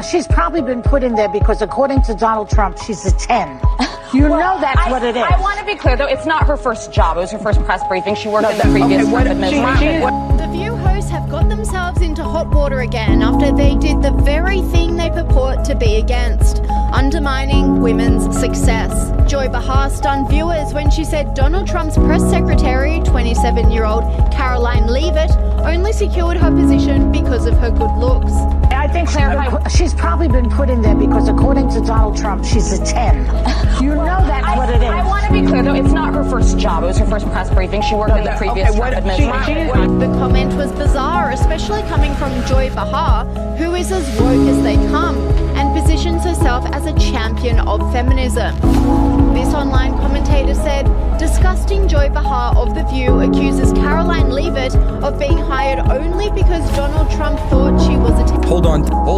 She's probably been put in there because, according to Donald Trump, she's a 10. You know that's what it is. I want to be clear, though. It's not her first job. It was her first press briefing. She worked in the previous Trump administration. The View hosts have got themselves into hot water again after they did the very thing they purport to be against, undermining women's success. Joy Behar stunned viewers when she said Donald Trump's press secretary, 27-year-old Karoline Leavitt, only secured her position because of her good looks. I think she's probably been put in there because, according to Donald Trump, she's a 10. You know that's what it is. I want to be clear, though. It's not her first job. It was her first press briefing. She worked in the previous Trump administration. The comment was bizarre, especially coming from Joy Behar, who is as woke as they come and positions herself as a champion of feminism. This online commentator said, disgusting Joy Behar of The View accuses Karoline Leavitt of being hired only because Donald Trump thought she was a... Hold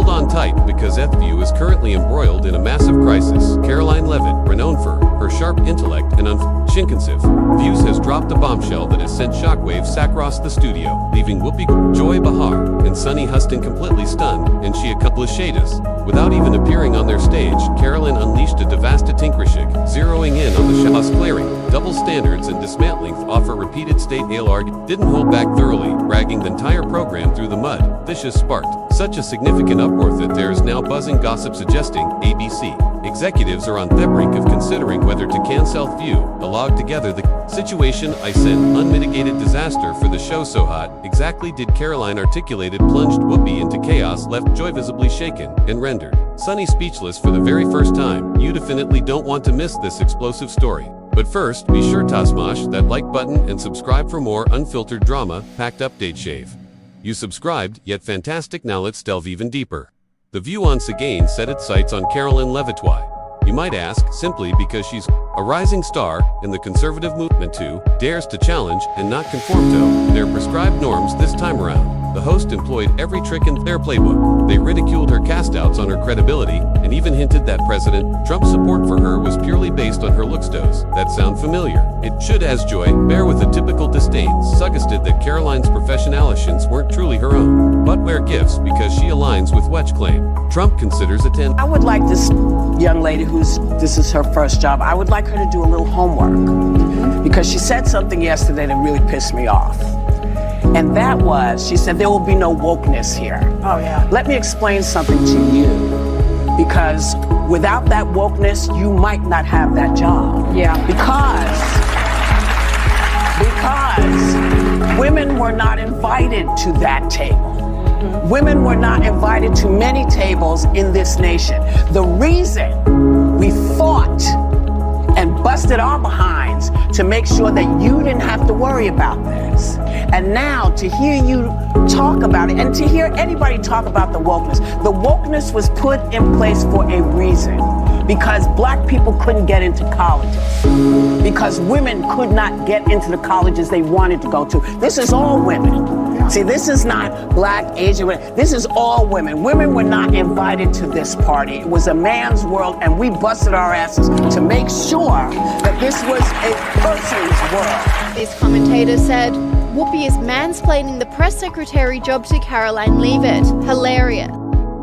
on tight, because View is currently embroiled in a massive crisis. Karoline Leavitt, renowned for her sharp intellect and unconvincing views, has dropped a bombshell that has sent shockwaves across the studio, leaving Whoopi, Joy Behar, and Sunny Hostin completely stunned, and she accomplished shades. Without even appearing on their stage, Karoline unleashed a devastating critique, zeroing in on the show's glaring double standards and dismantling off her repeated state ALR, didn't hold back thoroughly, dragging the entire program through the mud. This has sparked such a significant uproar that there is now buzzing gossip suggesting ABC executives are on the brink of considering whether to cancel View. Log together the situation I sent unmitigated disaster for the show. So hot exactly did Karoline articulated plunged Whoopi into chaos, left Joy visibly shaken and rendered Sunny speechless for the very first time. You definitely don't want to miss this explosive story. But first, be sure to smash that like button and subscribe for more unfiltered drama packed update shave. You subscribed, yet fantastic. Now let's delve even deeper. The View once again set its sights on Karoline Leavitt. Why? You might ask, simply because she's a rising star in the conservative movement who dares to challenge and not conform to their prescribed norms this time around. The host employed every trick in their playbook. They ridiculed her cast-outs on her credibility and even hinted that President Trump's support for her was purely based on her looks. Does that sound familiar? It should, as Joy bear with a typical disdain, suggested that Karoline's professionalisms weren't truly her own, but wear gifts because she aligns with Wedge claim. Trump considers a 10. I would like this young lady this is her first job, I would like her to do a little homework because she said something yesterday that really pissed me off. And that was, she said, there will be no wokeness here. Oh, yeah. Let me explain something to you, because without that wokeness, you might not have that job. Yeah. Because women were not invited to that table. Women were not invited to many tables in this nation. The reason we fought and busted our behinds to make sure that you didn't have to worry about this. And now to hear you talk about it and to hear anybody talk about the wokeness was put in place for a reason. Because black people couldn't get into colleges. Because women could not get into the colleges they wanted to go to. This is all women. See, this is not black, Asian women. This is all women. Women were not invited to this party. It was a man's world, and we busted our asses to make sure that this was a person's world. This commentator said, Whoopi is mansplaining the press secretary job to Karoline Leavitt. Hilarious.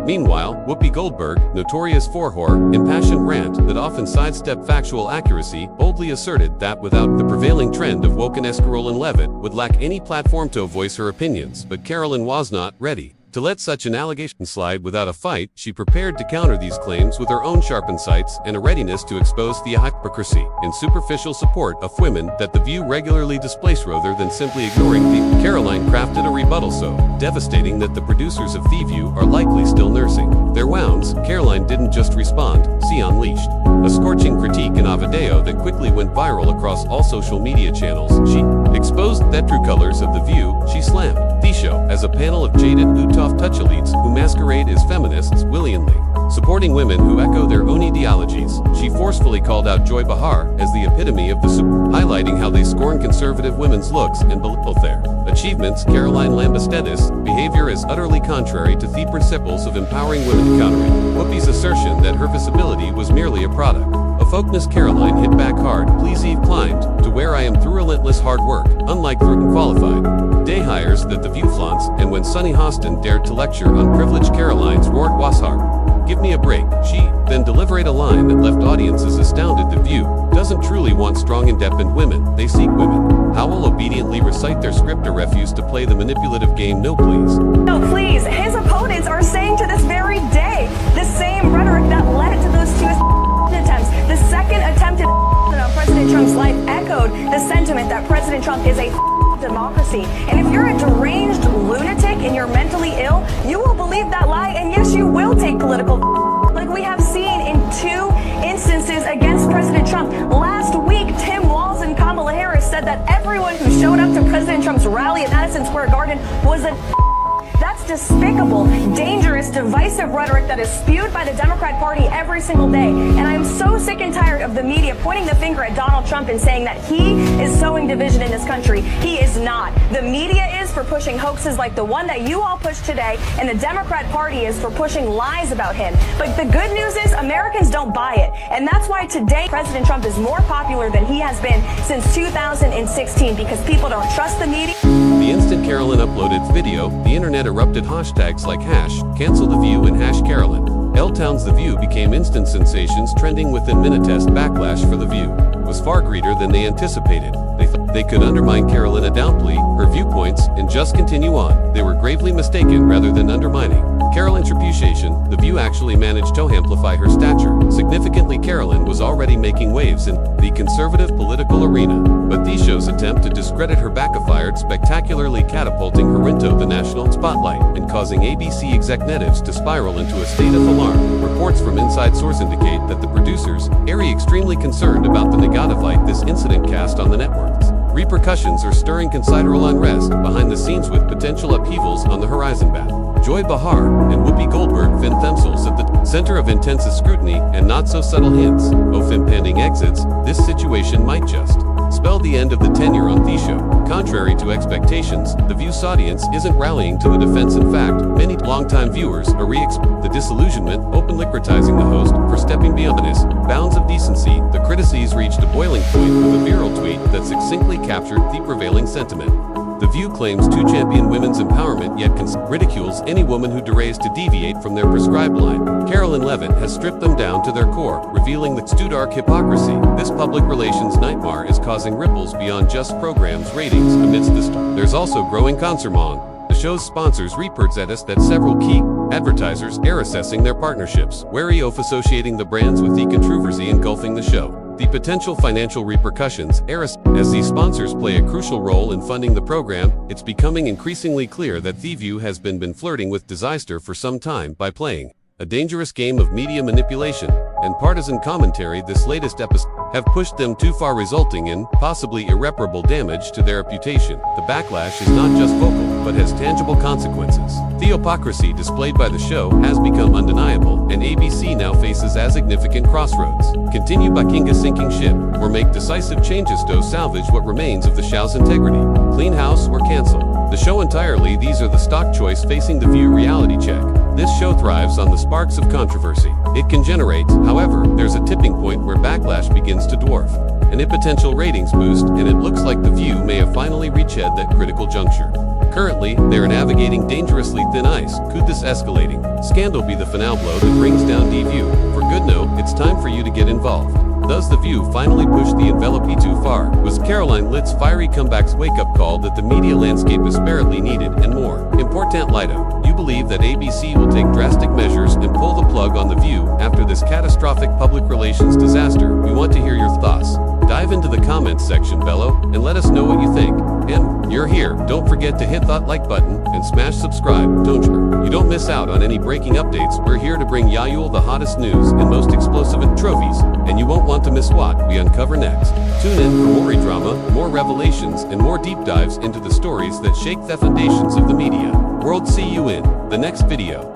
Meanwhile, Whoopi Goldberg, notorious for her impassioned rant that often sidestepped factual accuracy, boldly asserted that without the prevailing trend of wokeness, Karoline Leavitt would lack any platform to voice her opinions. But Karoline was not ready to let such an allegation slide without a fight. She prepared to counter these claims with her own sharp insights and a readiness to expose the hypocrisy and superficial support of women that The View regularly displays rather than simply ignoring them. Karoline crafted a rebuttal so devastating that the producers of The View are likely still nursing their wounds. Karoline didn't just respond, she unleashed a scorching critique in a video that quickly went viral across all social media channels. She exposed the true colors of The View. She slammed the show as a panel of jaded touch elites who masquerade as feminists willingly, supporting women who echo their own ideologies. She forcefully called out Joy Behar as the epitome of the highlighting how they scorn conservative women's looks and belittle their achievements. Karoline Leavitt's behavior is utterly contrary to the principles of empowering women, countering Whoopi's assertion that her visibility was merely a product of wokeness. Karoline hit back hard. Please, Eve climbed to where I am through relentless hard work, unlike through qualified day hires that The View flaunts, and when Sunny Hostin dared to lecture on privilege, Karoline's roared was hard. carried a line that left audiences astounded. The View doesn't truly want strong, independent women. They seek women. How will obediently recite their script or refuse to play the manipulative game? No, please. No, please. His opponents are saying to this very day the same rhetoric that led to those two attempts. The second attempted on President Trump's life echoed the sentiment that President Trump is a democracy. And if you're a deranged lunatic and you're mentally ill, you will believe that lie, and yes, you will take political like we have seen in 2 instances against President Trump. Last week, Tim Walz and Kamala Harris said that everyone who showed up to President Trump's rally at Madison Square Garden was a That's despicable, dangerous, divisive rhetoric that is spewed by the Democrat Party every single day. And I am so sick and tired of the media pointing the finger at Donald Trump and saying that he is sowing division in this country. He is not. The media is for pushing hoaxes like the one that you all pushed today, and the Democrat Party is for pushing lies about him. But the good news is Americans don't buy it. And that's why today President Trump is more popular than he has been since 2016, because people don't trust the media. The instant Karoline uploaded video, the internet erupted hashtags like #CancelTheView and #Karoline. L-Town's The View became instant sensations, trending within minutes. Backlash for The View was far greater than they anticipated. They thought they could undermine Karoline, downplay her viewpoints, and just continue on. They were gravely mistaken rather than undermining Karoline's reputation. The View actually managed to amplify her stature. Significantly, Karoline was already making waves in the conservative political arena, but these shows' attempt to discredit her backfired, spectacularly catapulting her into the national spotlight and causing ABC executives to spiral into a state of alarm. Reports from inside source indicate that the producers are extremely concerned about the negative light this incident cast on the networks. Repercussions are stirring considerable unrest behind the scenes, with potential upheavals on the horizon. Joy Behar and Whoopi Goldberg find themselves at the center of intense scrutiny and not so subtle hints of impending exits. This situation might just spell the end of the tenure on the show. Contrary to expectations, The View's audience isn't rallying to the defense. In fact, many longtime viewers are the disillusionment, openly criticizing the host for stepping beyond his bounds of decency. The criticisms reached a boiling point with a viral tweet that succinctly captured the prevailing sentiment. The View claims to champion women's empowerment, yet ridicules any woman who dares to deviate from their prescribed line. Karoline Leavitt has stripped them down to their core, revealing the stark hypocrisy. This public relations nightmare is causing ripples beyond just programs' ratings. Amidst this, there's also growing concern among the show's sponsors. Reports at us that several key advertisers are assessing their partnerships, wary of associating the brands with the controversy engulfing the show. The potential financial repercussions as these sponsors play a crucial role in funding the program. It's becoming increasingly clear that The View has been flirting with disaster for some time by playing a dangerous game of media manipulation and partisan commentary. This latest episode have pushed them too far, resulting in possibly irreparable damage to their reputation. The backlash is not just vocal, but has tangible consequences. The hypocrisy displayed by the show has become undeniable, and ABC now faces a significant crossroads: continue backing a sinking ship, or make decisive changes to salvage what remains of the show's integrity. Clean house or cancel the show entirely. These are the stock choice facing The View reality check. This show thrives on the sparks of controversy it can generate. However, there's a tipping point where backlash begins to dwarf a potential ratings boost, and it looks like The View may have finally reached that critical juncture. Currently, they're navigating dangerously thin ice. Could this escalating scandal be the finale blow that brings down The View? For good note, it's time for you to get involved. Does The View finally push the envelope too far? Was Karoline Leavitt's fiery comeback's wake-up call that the media landscape desperately needed? And more important, Lido, you believe that ABC will take drastic measures and pull the plug on The View after this catastrophic public relations disaster? We want to hear your thoughts. Dive into the comments section below and let us know what you think. And you're here, don't forget to hit that like button and smash subscribe. You don't miss out on any breaking updates. We're here to bring you the hottest news and most explosive trophies, and you won't want to miss what we uncover next. Tune in for more drama, more revelations, and more deep dives into the stories that shake the foundations of the media world. See you in the next video.